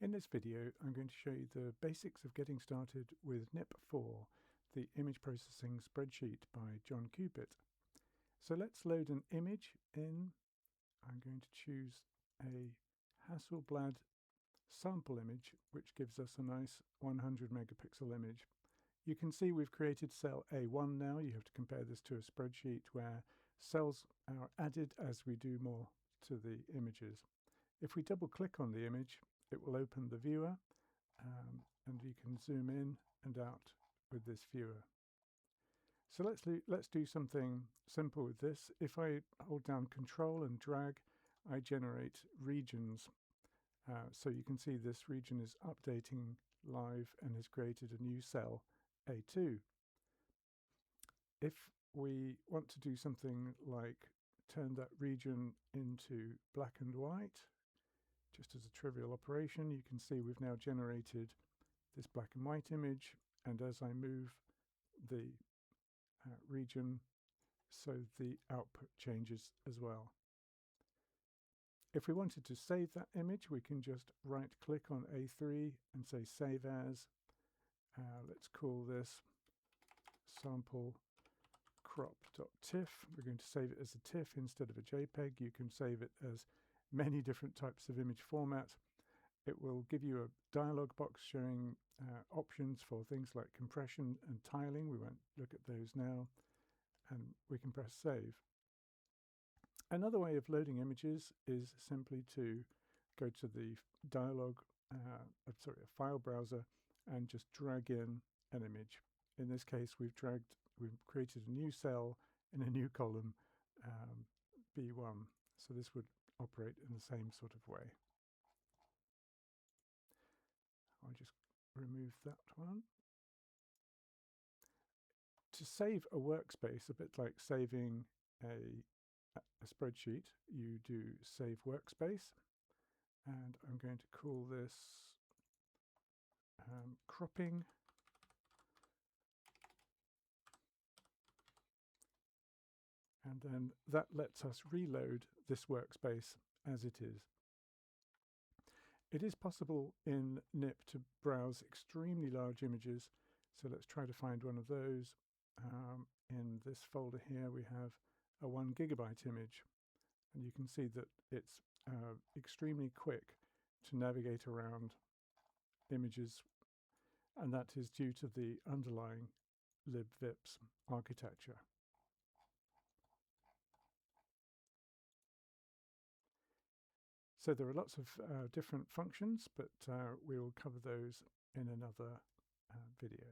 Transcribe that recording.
In this video, I'm going to show you the basics of getting started with NIP4, the image processing spreadsheet by John Cupid. So let's load an image in. I'm going to choose a Hasselblad sample image, which gives us a nice 100 megapixel image. You can see we've created cell A1 now. You have to compare this to a spreadsheet where cells are added as we do more to the images. If we double click on the image, it will open the viewer, and you can zoom in and out with this viewer. So let's do something simple with this. If I hold down Control and drag, I generate regions. So you can see this region is updating live and has created a new cell, A2. If we want to do something like turn that region into black and white, just as a trivial operation, you can see we've now generated this black and white image, and as I move the region, so the output changes as well. If we wanted to save that image, we can just right click on A3 and say save as. Let's call this sample crop.tiff. We're going to save it as a TIFF instead of a JPEG. You can save it as many different types of image format. It will give you a dialog box showing options for things like compression and tiling. We won't look at those now, and we can press save. Another way of loading images is simply to go to the a file browser and just drag in an image. In this case, we've created a new cell in a new column, B1. So this would operate in the same sort of way. I'll just remove that one. To save a workspace, a bit like saving a spreadsheet, you do save workspace, and I'm going to call this cropping. And then that lets us reload this workspace as it is. It is possible in NIP to browse extremely large images, so let's try to find one of those. In this folder here we have a 1 gigabyte image, and you can see that it's extremely quick to navigate around images, and that is due to the underlying libvips architecture. So there are lots of different functions, but we will cover those in another video.